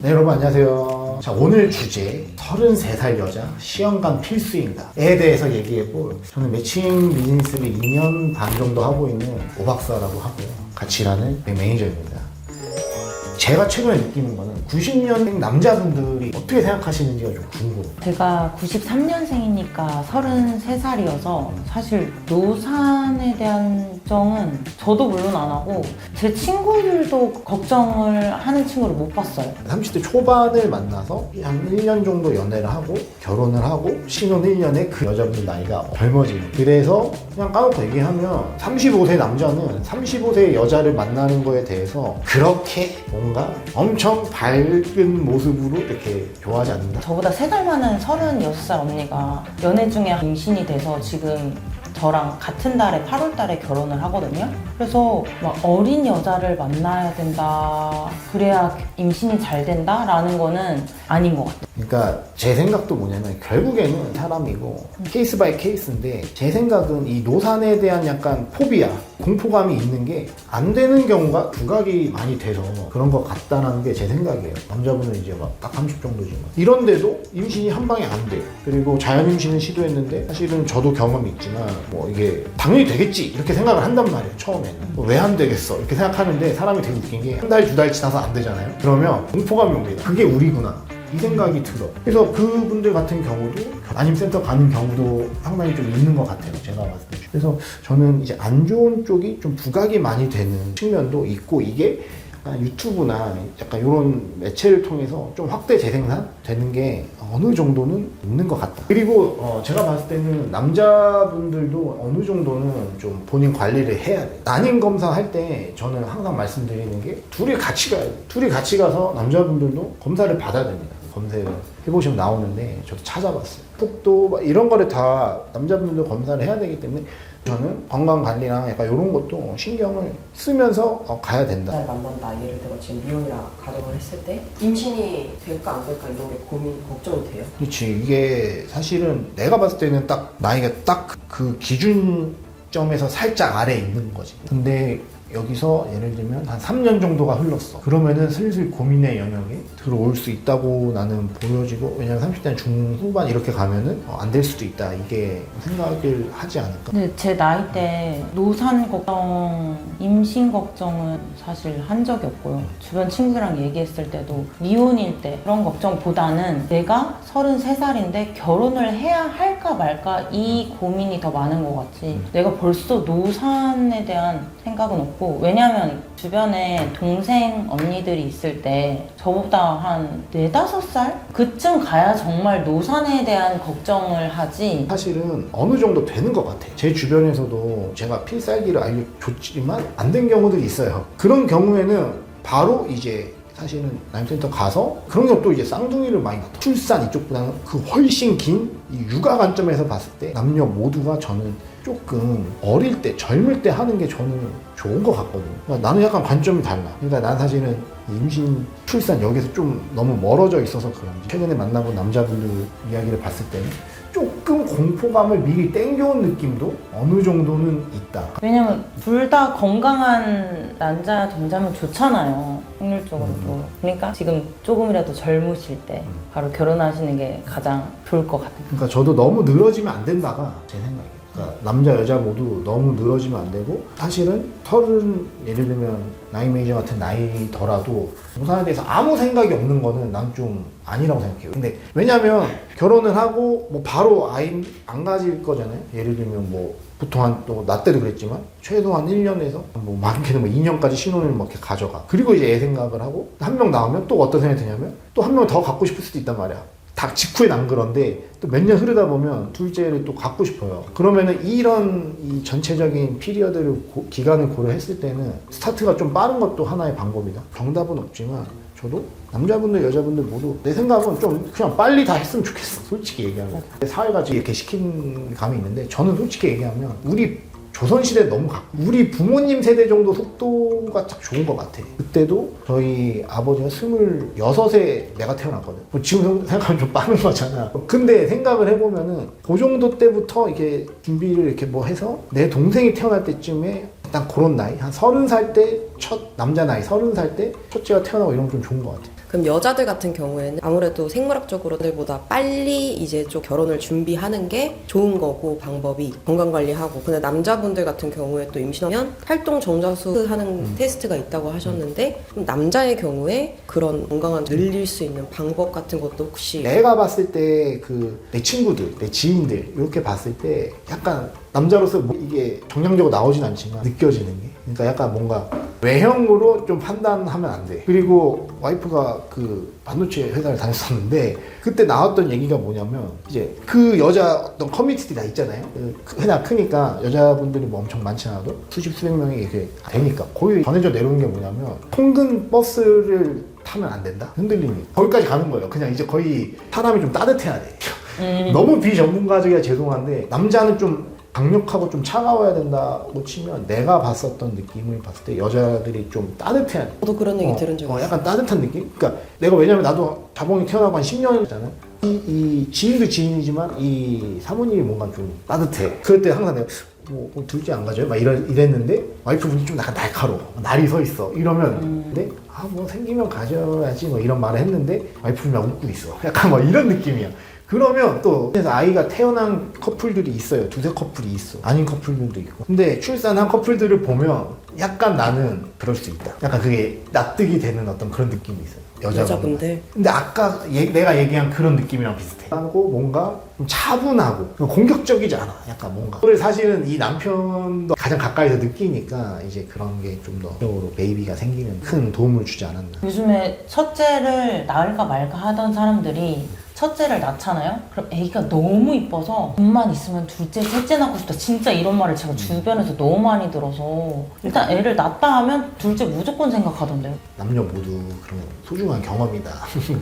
네, 여러분 안녕하세요. 자, 오늘 주제 33살 여자 시험관 필수인가에 대해서 얘기해볼, 저는 매칭 비즈니스를 2년 반 정도 하고 있는 오박사라고 하고요, 같이 일하는 매니저입니다. 제가 최근에 느끼는 거는 90년생 남자분들이 어떻게 생각하시는지가 좀 궁금해요. 제가 93년생이니까 33살이어서 사실 노산에 대한 걱정은 저도 물론 안 하고 제 친구들도 걱정을 하는 친구를 못 봤어요. 30대 초반을 만나서 한 1년 정도 연애를 하고 결혼을 하고 신혼 1년에 그 여자분들 나이가 젊어지는, 그래서 그냥 까놓고 얘기하면 35세 남자는 35세 여자를 만나는 거에 대해서 그렇게 뭔가 엄청 밝은 모습으로 이렇게 좋아하지 않는다. 저보다 3살 많은 36살 언니가 연애 중에 임신이 돼서 지금 저랑 같은 달에 8월 달에 결혼을 하거든요. 그래서 막 어린 여자를 만나야 된다, 그래야 임신이 잘 된다 라는 거는 아닌 것 같아요. 그러니까 제 생각도 뭐냐면 결국에는 사람이고 케이스 바이 케이스인데, 제 생각은 이 노산에 대한 약간 포비아, 공포감이 있는 게 안 되는 경우가 부각이 많이 돼서 그런 것 같다는 게 제 생각이에요. 남자분은 이제 막 딱 30 정도지만 이런데도 임신이 한 방에 안 돼요. 그리고 자연 임신을 시도했는데 사실은 저도 경험이 있지만 뭐 이게 당연히 되겠지 이렇게 생각을 한단 말이에요. 처음에는 왜 안 되겠어 이렇게 생각하는데, 사람이 되게 웃긴 게 한 달, 두 달 지나서 안 되잖아요. 그러면 공포감이 옵니다. 그게 우리구나 이 생각이 들어. 그래서 그분들 같은 경우도 안임센터 가는 경우도 상당히 좀 있는 것 같아요, 제가 봤을 때. 그래서 저는 이제 안 좋은 쪽이 좀 부각이 많이 되는 측면도 있고, 이게 유튜브나 약간 이런 매체를 통해서 좀 확대 재생산 되는 게 어느 정도는 있는 것 같다. 그리고 제가 봤을 때는 남자분들도 어느 정도는 좀 본인 관리를 해야 돼요. 난임 검사 할 때 저는 항상 말씀드리는 게 둘이 같이 가요. 둘이 같이 가서 남자분들도 검사를 받아야 됩니다. 검사를 해보시면 나오는데, 저도 찾아봤어요. 폭도 이런 거를 다 남자분들도 검사를 해야 되기 때문에 저는 건강관리랑 약간 이런 것도 신경을 쓰면서 가야 된다. 날 만난다, 예를 들어 지금 미혼이라 가정을 했을 때 임신이 될까 안 될까 이런 게 고민, 걱정이 돼요? 그렇지. 이게 사실은 내가 봤을 때는 딱 나이가 딱 그 기준점에서 살짝 아래에 있는 거지. 근데 여기서 예를 들면 한 3년 정도가 흘렀어. 그러면은 슬슬 고민의 영역에 들어올 수 있다고 나는 보여지고, 왜냐면 30대 중후반 이렇게 가면은 안 될 수도 있다, 이게 생각을 하지 않을까. 근데 제 나이 때 노산 걱정, 임신 걱정은 사실 한 적이 없고요. 주변 친구랑 얘기했을 때도 미혼일 때 그런 걱정보다는 내가 33살인데 결혼을 해야 할까 말까 이 고민이 더 많은 것 같지, 내가 벌써 노산에 대한 생각은 없고. 왜냐면 주변에 동생 언니들이 있을 때 저보다 한 4, 5살? 그쯤 가야 정말 노산에 대한 걱정을 하지. 사실은 어느 정도 되는 것 같아요. 제 주변에서도 제가 필살기를 알려줬지만 안 된 경우들이 있어요. 그런 경우에는 바로 이제 사실은 난임센터 가서, 그런 것도 이제 쌍둥이를 많이 낳다. 출산 이쪽보다는 그 훨씬 긴 이 육아 관점에서 봤을 때 남녀 모두가 저는 조금 어릴 때, 젊을 때 하는 게 저는 좋은 것 같거든요. 그러니까 나는 약간 관점이 달라. 그러니까 난 사실은 임신, 출산 여기서 좀 너무 멀어져 있어서 그런지 최근에 만나본 남자분들 이야기를 봤을 때는 조금 공포감을 미리 땡겨온 느낌도 어느 정도는 있다. 왜냐면 둘 다 건강한 남자 정자면 좋잖아요, 확률적으로도. 그러니까 지금 조금이라도 젊으실 때 바로 결혼하시는 게 가장 좋을 것 같아요. 그러니까 저도 너무 늘어지면 안 된다가 제 생각이에요. 그러니까 남자 여자 모두 너무 늘어지면 안 되고, 사실은 30, 예를 들면 나이 메이저 같은 나이더라도 노산에 대해서 아무 생각이 없는 거는 난 좀 아니라고 생각해요. 근데 왜냐면 결혼을 하고 뭐 바로 아이 안 가질 거잖아요. 예를 들면 뭐 보통 한, 또 나 때도 그랬지만 최소한 1년에서 뭐 많게는 뭐 2년까지 신혼을 뭐 이렇게 가져가. 그리고 이제 애 생각을 하고 한 명 나오면 또 어떤 생각이 드냐면 또 한 명 더 갖고 싶을 수도 있단 말이야. 딱 직후엔 안 그런데 또 몇 년 흐르다 보면 둘째를 또 갖고 싶어요. 그러면은 이런 이 전체적인 피리어드를 기간을 고려했을 때는 스타트가 좀 빠른 것도 하나의 방법이다. 정답은 없지만 저도 남자분들 여자분들 모두 내 생각은 좀 그냥 빨리 다 했으면 좋겠어, 솔직히 얘기하면. 사회가 이렇게 시킨 감이 있는데, 저는 솔직히 얘기하면 우리 조선시대 너무 우리 부모님 세대 정도 속도가 딱 좋은 것 같아. 그때도 저희 아버지가 26에 내가 태어났거든. 뭐 지금 생각하면 좀 빠른 거잖아. 근데 생각을 해보면은 그 정도 때부터 이렇게 준비를 이렇게 뭐 해서 내 동생이 태어날 때쯤에 딱 그런 나이, 한 30살 때 첫 남자 나이 30살 때 첫째가 태어나고 이런 건 좀 좋은 것 같아요. 그럼 여자들 같은 경우에는 아무래도 생물학적으로들보다 빨리 이제 좀 결혼을 준비하는 게 좋은 거고 방법이 건강관리하고 근데 남자분들 같은 경우에 또 임신하면 활동 정자수 하는 테스트가 있다고 하셨는데 그럼 남자의 경우에 그런 건강한 늘릴 수 있는 방법 같은 것도 혹시 내가 봤을 때 그 내 친구들, 내 지인들 이렇게 봤을 때 약간 남자로서 뭐 이게 정량적으로 나오진 않지만 느껴지는 게 그러니까 약간 뭔가 외형으로 좀 판단하면 안 돼. 그리고 와이프가 그 반도체 회사를 다녔었는데 그때 나왔던 얘기가 뭐냐면 이제 그 여자 어떤 커뮤니티 다 있잖아요. 그 회사 크니까 여자분들이 뭐 엄청 많지 않아도 수십 수백 명이 이렇게 되니까 거의 전해져 내려온 게 뭐냐면 통근 버스를 타면 안 된다. 흔들리니까 거기까지 가는 거예요. 그냥 이제 거의 사람이 좀 따뜻해야 돼. 너무 비전문가적이라 죄송한데 남자는 좀 강력하고 좀 차가워야 된다고 치면 내가 봤었던 느낌을 봤을 때 여자들이 좀 따뜻해야 돼. 저도 그런 얘기 들은 적이 있어요. 약간 따뜻한 느낌? 그러니까 내가 왜냐면 나도 자봉이 태어나고 한 10년이잖아. 이 지인도 지인이지만 이 사모님이 뭔가 좀 따뜻해. 그럴 때 항상 내가 뭐 둘째 안 가져요? 막 이랬는데 와이프분이 좀 약간 날카로워. 날이 서 있어. 이러면 근데 뭐 생기면 가져야지 뭐 이런 말을 했는데 와이프분이 막 웃고 있어. 약간 뭐 이런 느낌이야. 그러면 또 그래서 아이가 태어난 커플들이 있어요. 두세 커플이 있어. 아닌 커플들도 있고. 근데 출산한 커플들을 보면 약간 나는 그럴 수 있다. 약간 그게 납득이 되는 어떤 그런 느낌이 있어요. 여자분들. 근데 아까 내가 얘기한 그런 느낌이랑 비슷해. 하고 뭔가 좀 차분하고 공격적이지 않아. 약간 뭔가. 그걸 사실은 이 남편도 가장 가까이서 느끼니까 이제 그런 게 좀 더 베이비가 생기는 큰 도움을 주지 않았나. 요즘에 첫째를 낳을까 말까 하던 사람들이 첫째를 낳잖아요? 그럼 애기가 너무 이뻐서 돈만 있으면 둘째, 셋째 낳고 싶다. 진짜 이런 말을 제가 주변에서 너무 많이 들어서 일단 애를 낳았다 하면 둘째 무조건 생각하던데요. 남녀 모두 그런 소중한 경험이다.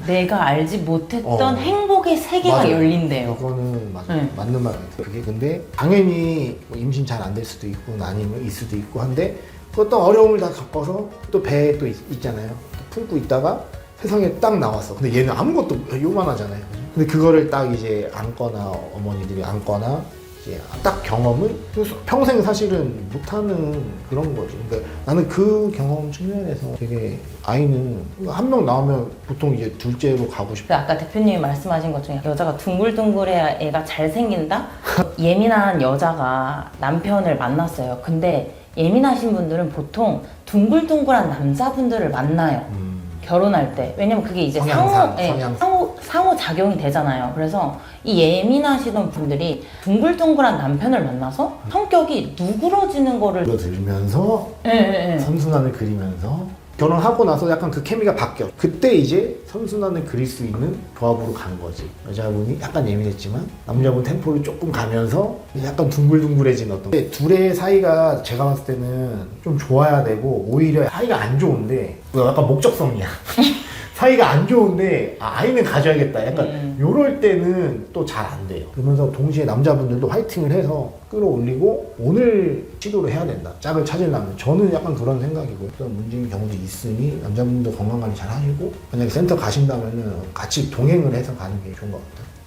내가 알지 못했던 행복의 세계가 맞아요. 열린대요. 그거는 맞아. 네. 맞는 말 같아요. 그게 근데 당연히 뭐 임신 잘 안 될 수도 있고 아니면 있을 수도 있고 한데 그 어떤 어려움을 다 겪어서 또 배에 또 있잖아요. 또 품고 있다가 세상에 딱 나왔어. 근데 얘는 아무것도 요만하잖아요. 근데 그거를 딱 이제 안거나 어머니들이 안거나 이제 딱 경험을 평생 사실은 못하는 그런 거지. 그러니까 나는 그 경험 측면에서 되게 아이는 한 명 나오면 보통 이제 둘째로 가고 싶어. 그 아까 대표님이 말씀하신 것 중에 여자가 둥글둥글해야 애가 잘 생긴다? 예민한 여자가 남편을 만났어요. 근데 예민하신 분들은 보통 둥글둥글한 남자분들을 만나요. 결혼할 때. 왜냐면 그게 이제 성향상. 상호작용이 되잖아요. 그래서 이 예민하시던 분들이 둥글둥글한 남편을 만나서 성격이 누그러지는 거를 들면서 예. 선순환을 그리면서 결혼하고 나서 약간 그 케미가 바뀌어. 그때 이제 선순환을 그릴 수 있는 조합으로 간 거지. 여자분이 약간 예민했지만 남자분 템포를 조금 가면서 약간 둥글둥글해진 어떤. 근데 둘의 사이가 제가 봤을 때는 좀 좋아야 되고 오히려 사이가 안 좋은데 약간 목적성이야. 사이가 안 좋은데 아이는 가져야겠다. 약간 요럴 때는 또 잘 안 돼요. 그러면서 동시에 남자분들도 화이팅을 해서 끌어올리고 오늘 시도를 해야 된다. 짝을 찾으려면 저는 약간 그런 생각이고 그런 문제인 경우도 있으니 남자분도 건강관리 잘 하시고 만약에 센터 가신다면은 같이 동행을 해서 가는 게 좋은 것 같아요.